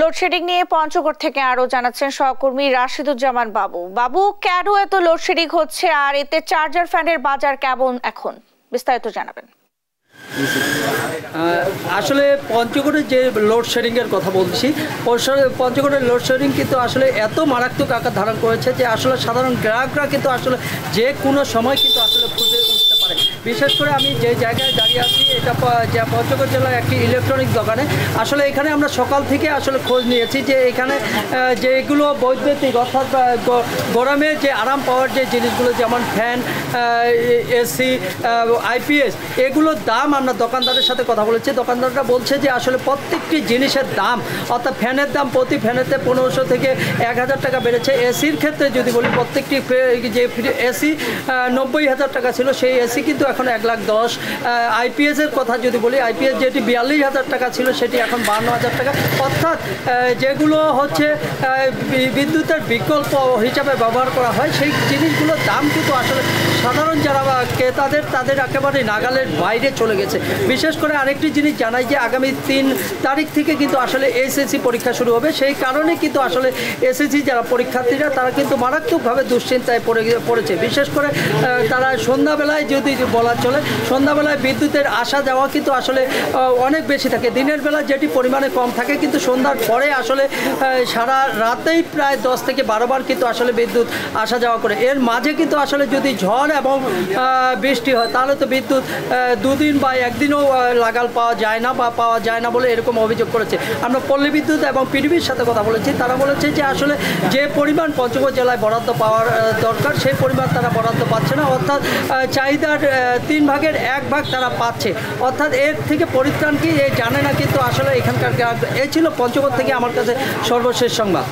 Load shedding নিয়ে পঞ্চগড় থেকে আরো জানাচ্ছেন সহকর্মী রাশিদুজ্জামান বাবু। বাবু, কেন এত লোডশেডিং হচ্ছে আর এতে চার্জার ফ্যানের বাজার কেমন এখন, বিস্তারিত জানাবেন। আসলে পঞ্চগড়ের যে লোডশেডিং এর কথা বলছি, পঞ্চগড়ের লোডশেডিং কিন্তু আসলে এত মারাত্মক আকার ধারণ করেছে যে আসলে সাধারণ গ্রাহকরা কিন্তু আসলে যে কোনো সময় কিন্তু আসলে ফুটে উঠতে পারে। বিশেষ করে আমি যে জায়গায় দাঁড়িয়ে আছি এটা পঞ্চগড় জেলার একটি ইলেকট্রনিক দোকানে। আসলে এখানে আমরা সকাল থেকে আসলে খোঁজ নিয়েছি যে এখানে যেগুলো বৈদ্যুতিক অর্থাৎ গরমে যে আরাম পাওয়ার যে জিনিসগুলো যেমন ফ্যান, এসি, আইপিএস, এগুলোর দাম আমরা দোকানদারের সাথে কথা বলেছি। দোকানদাররা বলছে যে আসলে প্রত্যেকটি জিনিসের দাম, অর্থাৎ ফ্যানের দাম প্রতি ফ্যানেতে 1500 থেকে 1000 টাকা বেড়েছে। এসির ক্ষেত্রে যদি বলি, প্রত্যেকটি যে এসি 90,000 টাকা ছিল, সেই এসি কিন্তু এখন 1,10,000। আইপিএসের কথা যদি বলি, আইপিএস যেটি 42,000 টাকা ছিল সেটি এখন 52,000 টাকা। অর্থাৎ যেগুলো হচ্ছে বিদ্যুতের বিকল্প হিসাবে ব্যবহার করা হয়, সেই জিনিসগুলোর দাম কিন্তু আসলে সাধারণ যারা তাদের একেবারে নাগালের বাইরে চলে গেছে। বিশেষ করে আরেকটি জিনিস জানাই যে আগামী 3 তারিখ থেকে কিন্তু আসলে এসএসসি পরীক্ষা শুরু হবে। সেই কারণে কিন্তু আসলে এসএসসি যারা পরীক্ষার্থীরা তারা কিন্তু মারাত্মকভাবে দুশ্চিন্তায় পড়েছে। বিশেষ করে তারা সন্ধ্যাবেলায় যদি বলা চলে, সন্ধ্যাবেলায় বিদ্যুতের আসা যাওয়া কিন্তু আসলে অনেক বেশি থাকে। দিনের বেলা যেটি পরিমাণে কম থাকে, কিন্তু সন্ধ্যার পরে আসলে সারা রাতেই প্রায় 10 থেকে 12 বার কিন্তু আসলে বিদ্যুৎ আসা যাওয়া করে। এর মাঝে কিন্তু আসলে যদি ঝড় এবং বৃষ্টি হয় তাহলে তো বিদ্যুৎ 2 দিন বা 1 দিনও লাগাল পাওয়া যায় না বলে এরকম অভিযোগ করেছে। আমরা পল্লী বিদ্যুৎ এবং পিডিবির সাথে কথা বলেছি। তারা বলেছে যে আসলে যে পরিমাণ পঞ্চগড় জেলায় বরাদ্দ পাওয়ার দরকার সেই পরিমাণ তারা বরাদ্দ পাচ্ছে না। অর্থাৎ চাহিদার 3 ভাগের 1 ভাগ তারা পাচ্ছে। অর্থাৎ এর থেকে পরিত্রাণ কি জানে না কিন্তু আসলে এখানকার। এই ছিল পঞ্চগড় থেকে আমার কাছে সর্বশেষ সংবাদ।